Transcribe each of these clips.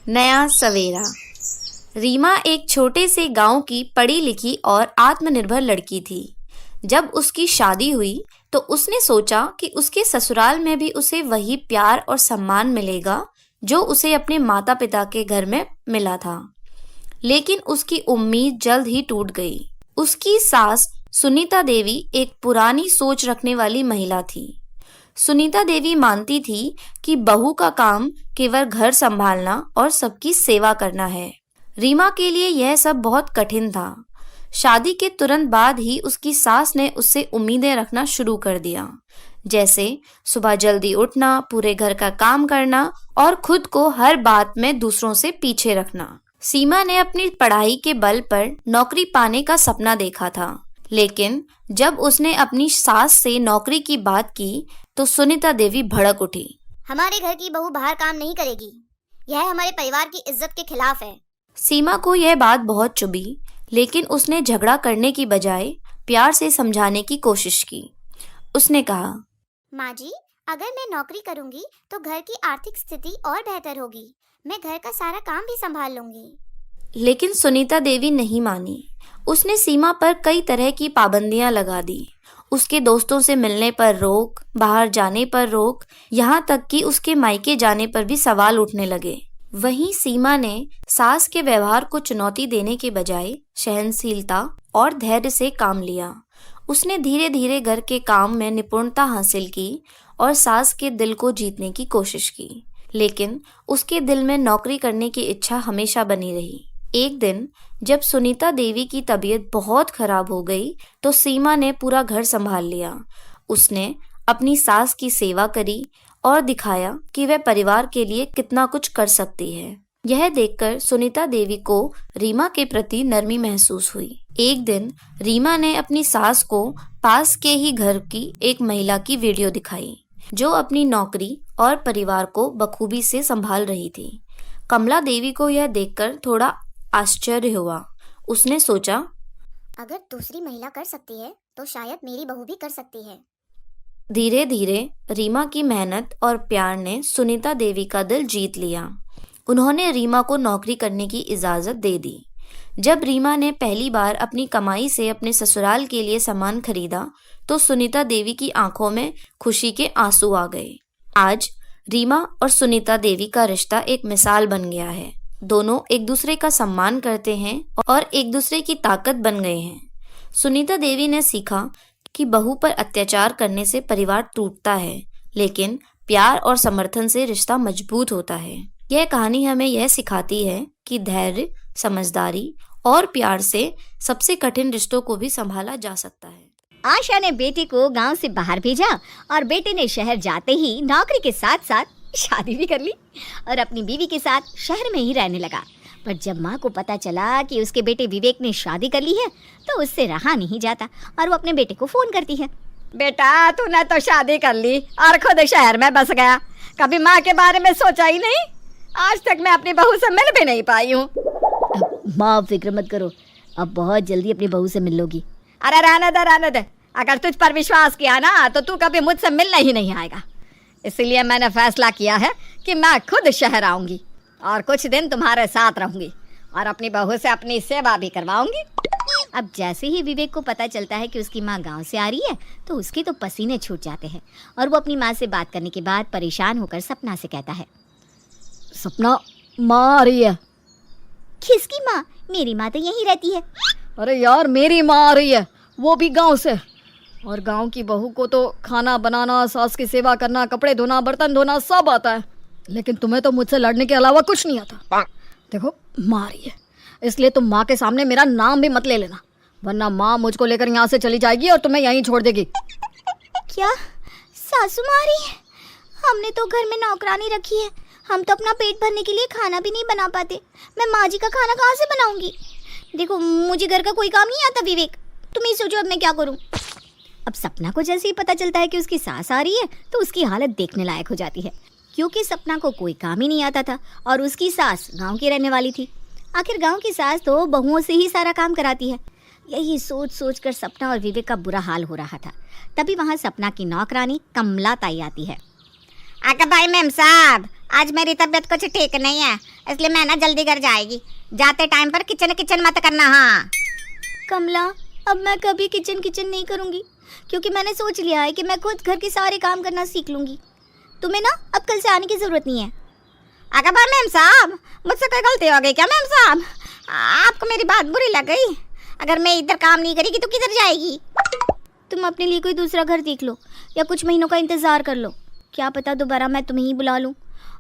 नया सवेरा। रीमा एक छोटे से गांव की पढ़ी लिखी और आत्मनिर्भर लड़की थी। जब उसकी शादी हुई तो उसने सोचा कि उसके ससुराल में भी उसे वही प्यार और सम्मान मिलेगा जो उसे अपने माता पिता के घर में मिला था। लेकिन उसकी उम्मीद जल्द ही टूट गई। उसकी सास सुनीता देवी एक पुरानी सोच रखने वाली महिला थी। सुनीता देवी मानती थी कि बहू का काम केवल घर संभालना और सबकी सेवा करना है। रीमा के लिए यह सब बहुत कठिन था। शादी के तुरंत बाद ही उसकी सास ने उससे उम्मीदें रखना शुरू कर दिया, जैसे सुबह जल्दी उठना, पूरे घर का काम करना और खुद को हर बात में दूसरों से पीछे रखना। सीमा ने अपनी पढ़ाई के बल पर नौकरी पाने का सपना देखा था, लेकिन जब उसने अपनी सास से नौकरी की बात की तो सुनीता देवी भड़क उठी। हमारे घर की बहू बाहर काम नहीं करेगी, यह हमारे परिवार की इज्जत के खिलाफ है। सीमा को यह बात बहुत चुभी, लेकिन उसने झगड़ा करने की बजाय प्यार से समझाने की कोशिश की। उसने कहा, माँ जी, अगर मैं नौकरी करूँगी तो घर की आर्थिक स्थिति और बेहतर होगी। मैं घर का सारा काम भी संभाल लूँगी। लेकिन सुनीता देवी नहीं मानी। उसने सीमा पर कई तरह की पाबंदियां लगा दी। उसके दोस्तों से मिलने पर रोक, बाहर जाने पर रोक, यहाँ तक कि उसके मायके जाने पर भी सवाल उठने लगे। वहीं सीमा ने सास के व्यवहार को चुनौती देने के बजाय सहनशीलता और धैर्य से काम लिया। उसने धीरे धीरे घर के काम में निपुणता हासिल की और सास के दिल को जीतने की कोशिश की। लेकिन उसके दिल में नौकरी करने की इच्छा हमेशा बनी रही। एक दिन जब सुनीता देवी की तबीयत बहुत खराब हो गई तो सीमा ने पूरा घर संभाल लिया। उसने अपनी सास की सेवा करी और दिखाया कि वह परिवार के लिए कितना कुछ कर सकती है। यह देखकर सुनीता देवी को रीमा के प्रति नरमी महसूस हुई। एक दिन रीमा ने अपनी सास को पास के ही घर की एक महिला की वीडियो दिखाई, जो अपनी नौकरी और परिवार को बखूबी से संभाल रही थी। कमला देवी को यह देखकर थोड़ा आश्चर्य हुआ। उसने सोचा, अगर दूसरी महिला कर सकती है तो शायद मेरी बहू भी कर सकती है। धीरे धीरे रीमा की मेहनत और प्यार ने सुनीता देवी का दिल जीत लिया। उन्होंने रीमा को नौकरी करने की इजाज़त दे दी। जब रीमा ने पहली बार अपनी कमाई से अपने ससुराल के लिए सामान खरीदा तो सुनीता देवी की आंखों में खुशी के आंसू आ गए। आज रीमा और सुनीता देवी का रिश्ता एक मिसाल बन गया है। दोनों एक दूसरे का सम्मान करते हैं और एक दूसरे की ताकत बन गए हैं। सुनीता देवी ने सीखा कि बहू पर अत्याचार करने से परिवार टूटता है, लेकिन प्यार और समर्थन से रिश्ता मजबूत होता है। यह कहानी हमें यह सिखाती है कि धैर्य, समझदारी और प्यार से सबसे कठिन रिश्तों को भी संभाला जा सकता है। आशा ने बेटे को गांव से बाहर भेजा और बेटे ने शहर जाते ही नौकरी के साथ साथ शादी भी कर ली और अपनी बीवी के साथ शहर में ही रहने लगा। पर जब माँ को पता चला कि उसके बेटे विवेक ने शादी कर ली है तो उससे रहा नहीं जाता और वो अपने बेटे को फोन करती है। बेटा, तूने तो शादी कर ली और खुद शहर में बस गया। कभी माँ के बारे में सोचा ही नहीं। आज तक मैं अपनी बहू से मिल भी नहीं पाई हूँ। माँ, फिक्र मत करो, अब बहुत जल्दी अपनी बहू से मिल लोगी। अरे रहने दे। अगर तुझ पर विश्वास किया ना तो तू कभी मुझसे मिलने ही नहीं आएगा। इसलिए मैंने फैसला किया है कि मैं खुद शहर आऊंगी और कुछ दिन तुम्हारे साथ रहूंगी और अपनी बहू से अपनी सेवा भी करवाऊंगी। अब जैसे ही विवेक को पता चलता है कि उसकी माँ गांव से आ रही है तो उसके तो पसीने छूट जाते हैं और वो अपनी माँ से बात करने के बाद परेशान होकर सपना से कहता है, सपना, माँ आ रही है। किसकी माँ? मेरी माँ तो यहीं रहती है। अरे यार, मेरी माँ आ रही है, वो भी गांव से। और गांव की बहू को तो खाना बनाना, सास की सेवा करना, कपड़े धोना, बर्तन धोना सब आता है, लेकिन तुम्हें तो मुझसे लड़ने के अलावा कुछ नहीं आता। देखो, माँ आ रही है, इसलिए तुम माँ के सामने मेरा नाम भी मत ले लेना, वरना माँ मुझको लेकर यहाँ से चली जाएगी और तुम्हें यहीं छोड़ देगी। क्या सासू माँ आ रही है? हमने तो घर में नौकरानी रखी है, हम तो अपना पेट भरने के लिए खाना भी नहीं बना पाते। मैं माँ जी का खाना कहाँ से बनाऊंगी? देखो, मुझे घर का कोई काम नहीं आता। विवेक, तुम ही सोचो अब मैं क्या करूँ। अब सपना को जैसे ही पता चलता है कि उसकी सास आ रही है तो उसकी हालत देखने लायक हो जाती है, क्योंकि सपना को कोई काम ही नहीं आता था और उसकी सास गांव की रहने वाली थी। आखिर गांव की सास तो बहुओं से ही सारा काम कराती है। यही सोच सोच कर सपना और विवेक का बुरा हाल हो रहा था। तभी वहाँ सपना की नौकरानी कमला ताई आती है। आका भाई मैम साहब, आज मेरी तबीयत कुछ ठीक नहीं है, इसलिए मैं ना जल्दी घर जाएगी। जाते टाइम पर किचन मत करना। हाँ कमला, अब मैं कभी किचन नहीं करूँगी, क्योंकि मैंने सोच लिया है कि मैं खुद घर के सारे काम करना सीख लूँगी। तुम्हें ना अब कल से आने की ज़रूरत नहीं है। आका भाई मैम साहब, मुझसे कोई गलती हो गई क्या मैम साहब? आपको मेरी बात बुरी लग गई? अगर मैं इधर काम नहीं करेगी तो किधर जाएगी? तुम अपने लिए कोई दूसरा घर देख लो या कुछ महीनों का इंतज़ार कर लो। क्या पता दोबारा मैं तुम्हें ही बुला लूँ,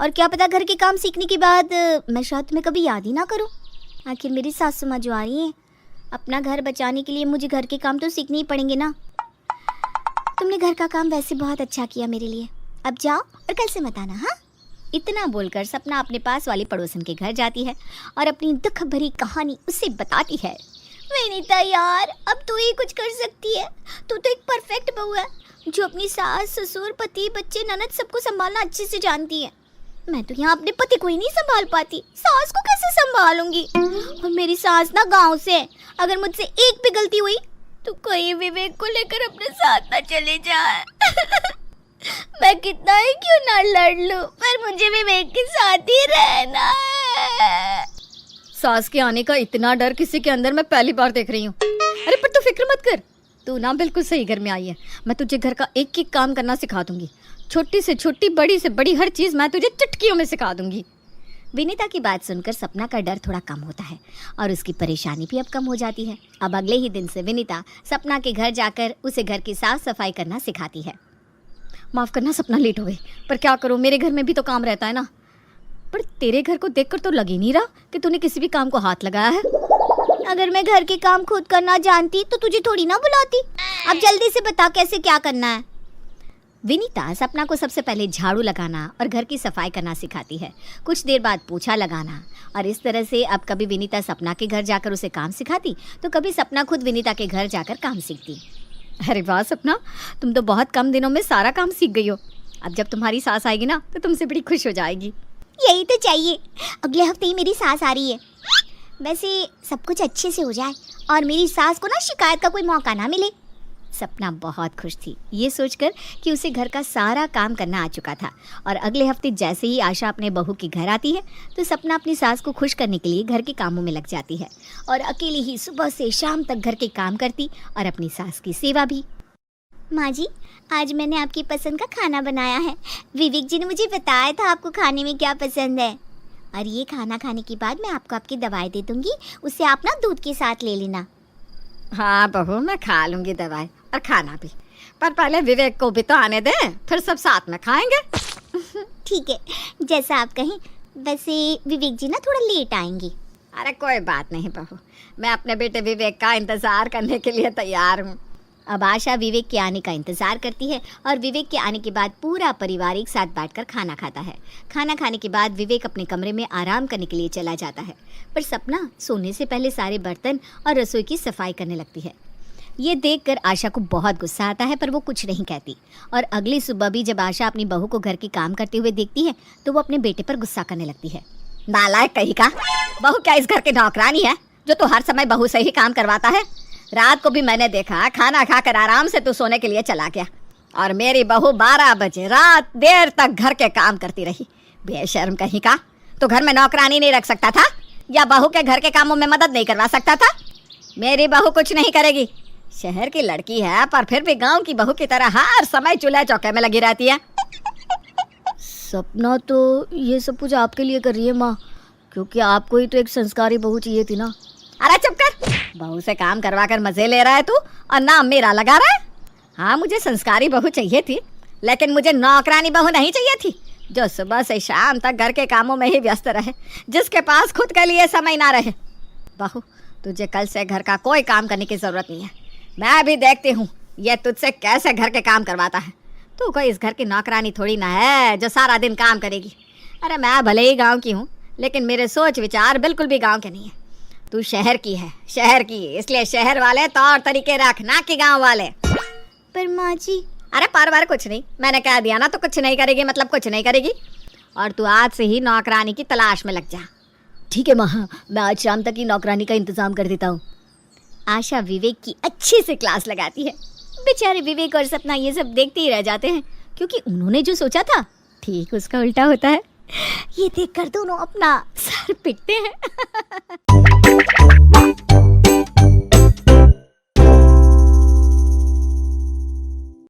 और क्या पता घर के काम सीखने के बाद मैं शायद तुम्हें कभी याद ही ना करूँ। आखिर मेरी सासू माँ जो आ रही हैं, अपना घर बचाने के लिए मुझे घर के काम तो सीखने ही पड़ेंगे ना। तुमने घर का काम वैसे बहुत अच्छा किया मेरे लिए, अब जाओ और कल से मत आना। हाँ, इतना बोलकर सपना अपने पास वाली पड़ोसन के घर जाती है और अपनी दुख भरी कहानी उसे बताती है। विनीता यार, अब तू ही कुछ कर सकती है। तू तो एक परफेक्ट बहू है जो अपनी सास, ससुर, पति, बच्चे, ननद सबको संभालना अच्छे से जानती है। मैं तो यहाँ अपने पति को ही नहीं संभाल पाती, सास को कैसे संभालूंगी? और मेरी सास ना गांव से है, अगर मुझसे एक भी गलती हुई तो कहीं विवेक को लेकर अपने साथ ना चले जाए। मैं कितना ही क्यों ना लड़ लूं, पर मुझे विवेक के साथ ही रहना है। सास के आने का इतना डर किसी के अंदर मैं पहली बार देख रही हूँ। अरे पर तू फिक्र मत कर, तू ना बिल्कुल सही घर में आई है। मैं तुझे घर का एक एक काम करना सिखा दूंगी, छोटी से छोटी, बड़ी से बड़ी हर चीज़ मैं तुझे चुटकियों में सिखा दूंगी। विनीता की बात सुनकर सपना का डर थोड़ा कम होता है और उसकी परेशानी भी अब कम हो जाती है। अब अगले ही दिन से विनीता सपना के घर जाकर उसे घर की साफ सफाई करना सिखाती है। माफ़ करना सपना, लेट हो गई, पर क्या करूँ, मेरे घर में भी तो काम रहता है ना। पर तेरे घर को देखकर तो लग ही नहीं रहा कि तूने किसी भी काम को हाथ लगाया है। अगर मैं घर के काम खुद करना जानती तो तुझे थोड़ी ना बुलाती। अब जल्दी से बता कैसे क्या करना है। विनीता सपना को सबसे पहले झाड़ू लगाना और घर की सफाई करना सिखाती है। कुछ देर बाद पोछा लगाना, और इस तरह से अब कभी विनीता सपना के घर जाकर उसे काम सिखाती तो कभी सपना खुद विनीता के घर जाकर काम सीखती। अरे वाह सपना, तुम तो बहुत कम दिनों में सारा काम सीख गई हो। अब जब तुम्हारी सास आएगी ना तो तुमसे बड़ी खुश हो जाएगी। यही तो चाहिए, अगले हफ्ते ही मेरी सास आ रही है। वैसे सब कुछ अच्छे से हो जाए और मेरी सास को ना शिकायत का कोई मौका ना मिले। सपना बहुत खुश थी ये सोचकर कि उसे घर का सारा काम करना आ चुका था। और अगले हफ्ते जैसे ही आशा अपने बहू के घर आती है तो सपना अपनी सास को खुश करने के लिए घर के कामों में लग जाती है और अकेली ही सुबह से शाम तक घर के काम करती और अपनी सास की सेवा भी। माँ जी, आज मैंने आपकी पसंद का खाना बनाया है। विवेक जी ने मुझे बताया था आपको खाने में क्या पसंद है, और ये खाना खाने के बाद मैं आपको आपकी दवाई दे दूँगी, उसे आप ना दूध के साथ ले लेना। हाँ बहू, मैं खा लूँगी दवाई और खाना भी, पर पहले विवेक को भी तो आने दे, फिर सब साथ में खाएंगे। ठीक है, जैसा आप कहें। वैसे विवेक जी ना थोड़ा लेट आएंगे। अरे कोई बात नहीं बहू, मैं अपने बेटे विवेक का इंतज़ार करने के लिए तैयार हूँ। अब आशा विवेक के आने का इंतज़ार करती है और विवेक के आने के बाद पूरा परिवार एक साथ बैठकर खाना खाता है। खाना खाने के बाद विवेक अपने कमरे में आराम करने के लिए चला जाता है, पर सपना सोने से पहले सारे बर्तन और रसोई की सफाई करने लगती है। ये देखकर आशा को बहुत गुस्सा आता है, पर वो कुछ नहीं कहती। और अगली सुबह भी जब आशा अपनी बहू को घर के काम करते हुए देखती है तो वो अपने बेटे पर गुस्सा करने लगती है। नालायक कहीं का, बहू क्या इस घर की नौकरानी है जो तू हर समय बहू से ही काम करवाता है? रात को भी मैंने देखा खाना खाकर आराम से तू सोने के लिए चला गया और मेरी बहू 12 बजे रात देर तक घर के काम करती रही। बेशर्म कहीं का, तो घर में नौकरानी नहीं रख सकता था या बहू के घर के कामों में मदद नहीं करवा सकता था? मेरी बहू कुछ नहीं करेगी, शहर की लड़की है पर फिर भी गांव की बहू की तरह हर समय चूल्हे चौके में लगी रहती है। सपना तो ये सब कुछ आपके लिए कर रही है माँ, क्योंकि आपको ही तो एक संस्कारी बहू चाहिए थी ना। अरे चुप कर, बहू से काम करवा कर मजे ले रहा है तू और नाम मेरा लगा रहा है। हाँ, मुझे संस्कारी बहू चाहिए थी, लेकिन मुझे नौकरानी बहू नहीं चाहिए थी जो सुबह से शाम तक घर के कामों में ही व्यस्त रहे, जिसके पास खुद के लिए समय ना रहे। बहू, तुझे कल से घर का कोई काम करने की ज़रूरत नहीं है। मैं भी देखती हूँ ये तुझसे कैसे घर के काम करवाता है। तू कोई इस घर की नौकरानी थोड़ी ना है जो सारा दिन काम करेगी। अरे मैं भले ही गाँव की हूँ, लेकिन मेरे सोच विचार बिल्कुल भी गाँव के नहीं है। तू शहर की है, शहर की, इसलिए शहर वाले तौर तरीके रख, ना कि गाँव वाले। पर माँ जी। अरे पर कुछ नहीं, मैंने कह दिया ना तो कुछ नहीं करेगी मतलब कुछ नहीं करेगी। और तू आज से ही नौकरानी की तलाश में लग जा। ठीक है माँ, मैं आज शाम तक ही नौकरानी का इंतजाम कर देता हूँ। आशा विवेक की अच्छे से क्लास लगाती है। बेचारे विवेक और सपना ये सब देखते ही रह जाते हैं, क्योंकि उन्होंने जो सोचा था ठीक उसका उल्टा होता है। ये देखकर दोनों अपना सर पीटते हैं।